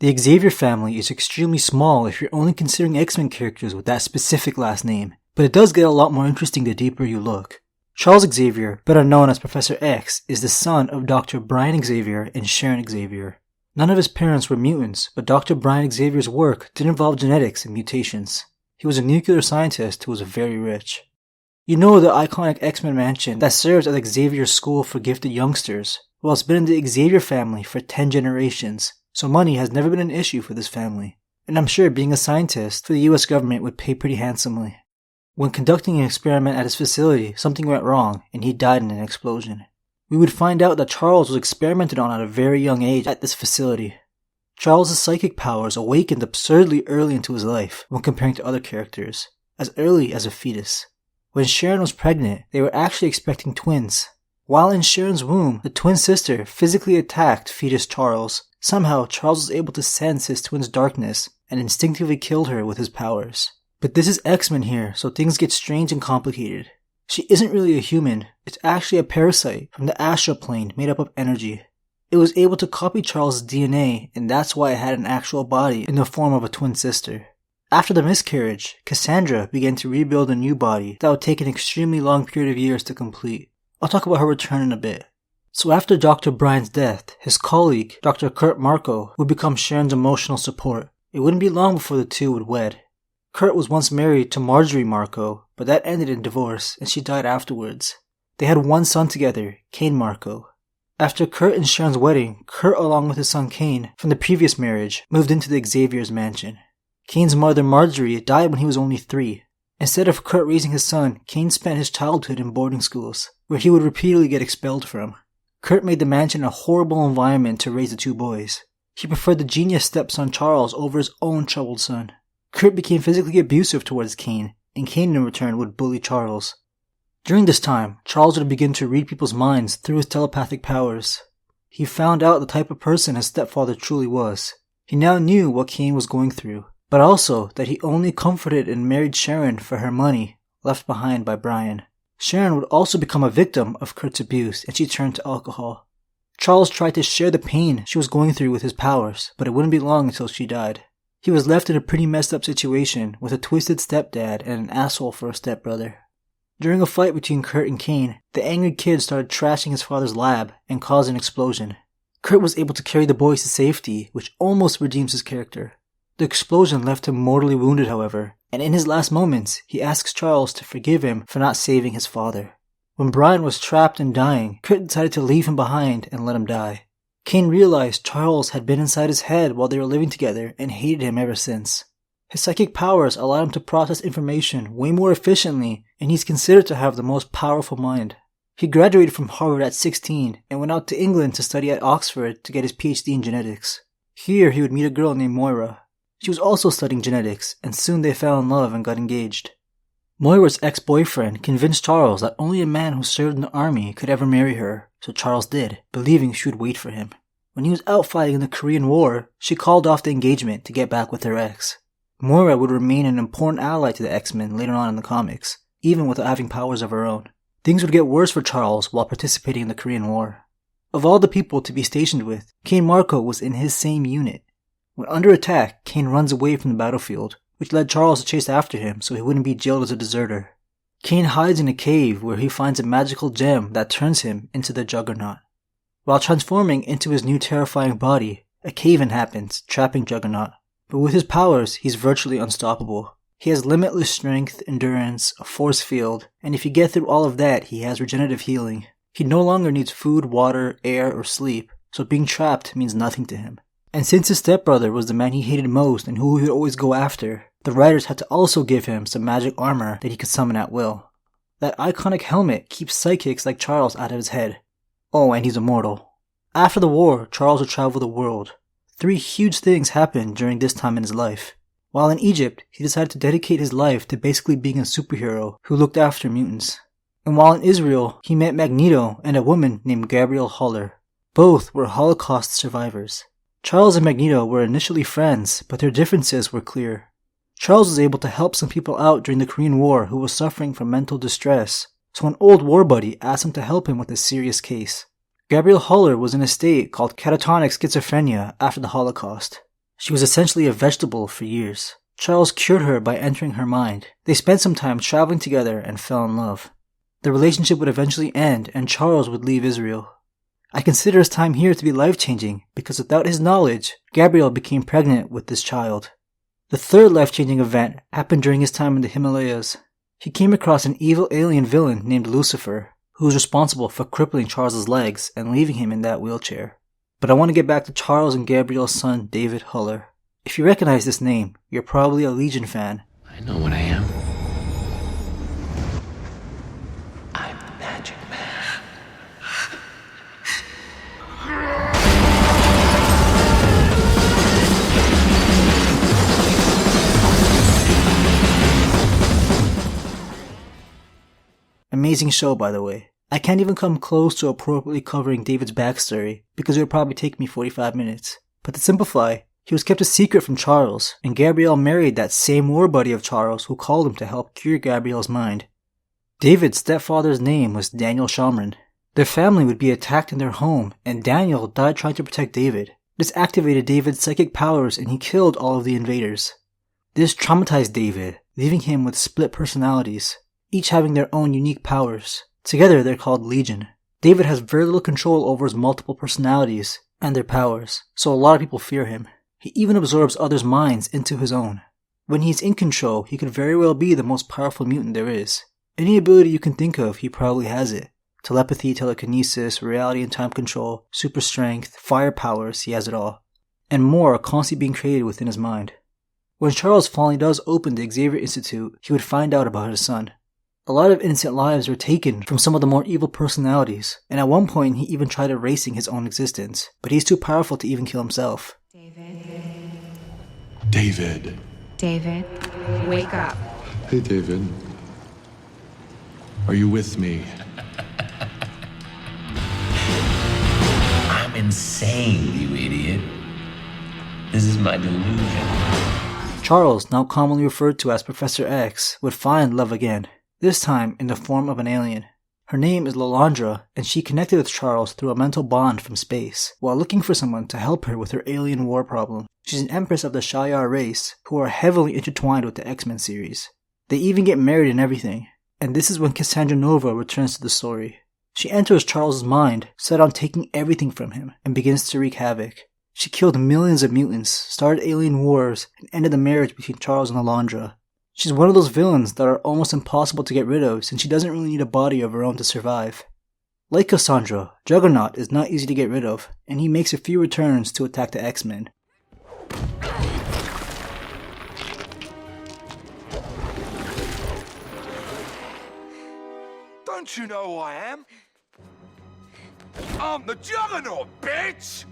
The Xavier family is extremely small if you're only considering X-Men characters with that specific last name, but it does get a lot more interesting the deeper you look. Charles Xavier, better known as Professor X, is the son of Dr. Brian Xavier and Sharon Xavier. None of his parents were mutants, but Dr. Brian Xavier's work did involve genetics and mutations. He was a nuclear scientist who was very rich. You know the iconic X-Men mansion that serves as Xavier's school for gifted youngsters? Well, it's been in the Xavier family for 10 generations, so money has never been an issue for this family. And I'm sure being a scientist for the US government would pay pretty handsomely. When conducting an experiment at his facility, something went wrong and he died in an explosion. We would find out that Charles was experimented on at a very young age at this facility. Charles' psychic powers awakened absurdly early into his life when comparing to other characters, as early as a fetus. When Sharon was pregnant, they were actually expecting twins. While in Sharon's womb, the twin sister physically attacked fetus Charles. Somehow, Charles was able to sense his twin's darkness and instinctively killed her with his powers. But this is X-Men here, so things get strange and complicated. She isn't really a human, it's actually a parasite from the astral plane made up of energy. It was able to copy Charles' DNA, and that's why it had an actual body in the form of a twin sister. After the miscarriage, Cassandra began to rebuild a new body that would take an extremely long period of years to complete. I'll talk about her return in a bit. So after Dr. Brian's death, his colleague, Dr. Kurt Marco, would become Sharon's emotional support. It wouldn't be long before the two would wed. Kurt was once married to Marjorie Marco, but that ended in divorce and she died afterwards. They had one son together, Kane Marco. After Kurt and Sharon's wedding, Kurt along with his son Kane, from the previous marriage, moved into the Xavier's mansion. Kane's mother Marjorie died when he was only 3. Instead of Kurt raising his son, Kane spent his childhood in boarding schools, where he would repeatedly get expelled from. Kurt made the mansion a horrible environment to raise the 2 boys. He preferred the genius stepson Charles over his own troubled son. Kurt became physically abusive towards Kane, and Kane in return would bully Charles. During this time, Charles would begin to read people's minds through his telepathic powers. He found out the type of person his stepfather truly was. He now knew what Kane was going through, but also that he only comforted and married Sharon for her money, left behind by Brian. Sharon would also become a victim of Kurt's abuse, and she turned to alcohol. Charles tried to share the pain she was going through with his powers, but it wouldn't be long until she died. He was left in a pretty messed up situation with a twisted stepdad and an asshole for a stepbrother. During a fight between Kurt and Kane, the angry kid started trashing his father's lab and caused an explosion. Kurt was able to carry the boys to safety, which almost redeems his character. The explosion left him mortally wounded, however, and in his last moments, he asks Charles to forgive him for not saving his father. When Brian was trapped and dying, Kurt decided to leave him behind and let him die. Kane realized Charles had been inside his head while they were living together and hated him ever since. His psychic powers allowed him to process information way more efficiently, and he's considered to have the most powerful mind. He graduated from Harvard at 16 and went out to England to study at Oxford to get his PhD in genetics. Here he would meet a girl named Moira. She was also studying genetics, and soon they fell in love and got engaged. Moira's ex-boyfriend convinced Charles that only a man who served in the army could ever marry her, so Charles did, believing she would wait for him. When he was out fighting in the Korean War, she called off the engagement to get back with her ex. Moira would remain an important ally to the X-Men later on in the comics, even without having powers of her own. Things would get worse for Charles while participating in the Korean War. Of all the people to be stationed with, Kane Marco was in his same unit. When under attack, Kane runs away from the battlefield, which led Charles to chase after him so he wouldn't be jailed as a deserter. Kane hides in a cave where he finds a magical gem that turns him into the Juggernaut. While transforming into his new terrifying body, a cave-in happens, trapping Juggernaut. But with his powers, he's virtually unstoppable. He has limitless strength, endurance, a force field, and if you get through all of that, he has regenerative healing. He no longer needs food, water, air, or sleep, so being trapped means nothing to him. And since his stepbrother was the man he hated most and who he would always go after, the writers had to also give him some magic armor that he could summon at will. That iconic helmet keeps psychics like Charles out of his head. Oh, and he's immortal. After the war, Charles would travel the world. 3 huge things happened during this time in his life. While in Egypt, he decided to dedicate his life to basically being a superhero who looked after mutants. And while in Israel, he met Magneto and a woman named Gabrielle Haller. Both were Holocaust survivors. Charles and Magneto were initially friends, but their differences were clear. Charles was able to help some people out during the Korean War who was suffering from mental distress, so an old war buddy asked him to help him with a serious case. Gabrielle Haller was in a state called catatonic schizophrenia after the Holocaust. She was essentially a vegetable for years. Charles cured her by entering her mind. They spent some time traveling together and fell in love. The relationship would eventually end and Charles would leave Israel. I consider his time here to be life-changing because without his knowledge, Gabrielle became pregnant with this child. The third life-changing event happened during his time in the Himalayas. He came across an evil alien villain named Lucifer, who was responsible for crippling Charles's legs and leaving him in that wheelchair. But I want to get back to Charles and Gabrielle's son, David Huller. If you recognize this name, you're probably a Legion fan. I know what I am. I'm Magic Man. Amazing show, by the way. I can't even come close to appropriately covering David's backstory because it would probably take me 45 minutes. But to simplify, he was kept a secret from Charles, and Gabrielle married that same war buddy of Charles who called him to help cure Gabrielle's mind. David's stepfather's name was Daniel Shamran. Their family would be attacked in their home, and Daniel died trying to protect David. This activated David's psychic powers and he killed all of the invaders. This traumatized David, leaving him with split personalities, each having their own unique powers. Together they're called Legion. David has very little control over his multiple personalities and their powers, so a lot of people fear him. He even absorbs others' minds into his own. When he's in control, he could very well be the most powerful mutant there is. Any ability you can think of, he probably has it. Telepathy, telekinesis, reality and time control, super strength, fire powers, he has it all. And more are constantly being created within his mind. When Charles finally does open the Xavier Institute, he would find out about his son. A lot of innocent lives were taken from some of the more evil personalities, and at one point he even tried erasing his own existence, but he's too powerful to even kill himself. David. David, wake up. Hey, David. Are you with me? I'm insane, you idiot. This is my delusion. Charles, now commonly referred to as Professor X, would find love again, this time in the form of an alien. Her name is Lalandra, and she connected with Charles through a mental bond from space, while looking for someone to help her with her alien war problem. She's an empress of the Shi'ar race, who are heavily intertwined with the X-Men series. They even get married and everything, and this is when Cassandra Nova returns to the story. She enters Charles' mind, set on taking everything from him, and begins to wreak havoc. She killed millions of mutants, started alien wars, and ended the marriage between Charles and Lalandra. She's one of those villains that are almost impossible to get rid of since she doesn't really need a body of her own to survive. Like Cassandra, Juggernaut is not easy to get rid of, and he makes a few returns to attack the X-Men. Don't you know who I am? I'm the Juggernaut, bitch!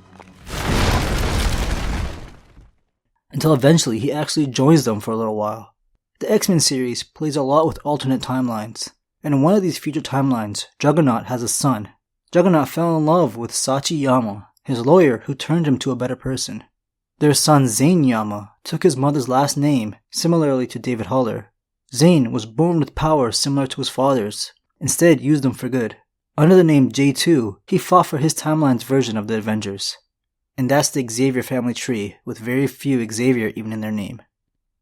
Until eventually he actually joins them for a little while. The X-Men series plays a lot with alternate timelines, and in one of these future timelines, Juggernaut has a son. Juggernaut fell in love with Sachi Yama, his lawyer who turned him to a better person. Their son Zane Yama took his mother's last name, similarly to David Huller. Zane was born with powers similar to his father's, instead used them for good. Under the name J2, he fought for his timeline's version of the Avengers. And that's the Xavier Family Tree, with very few Xavier even in their name.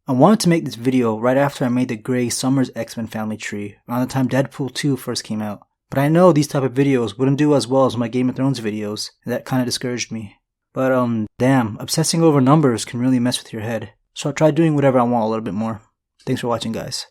I wanted to make this video right after I made the Grey Summers X-Men Family Tree, around the time Deadpool 2 first came out. But I know these type of videos wouldn't do as well as my Game of Thrones videos, and that kinda discouraged me. But damn, obsessing over numbers can really mess with your head. So I tried doing whatever I want a little bit more. Thanks for watching, guys.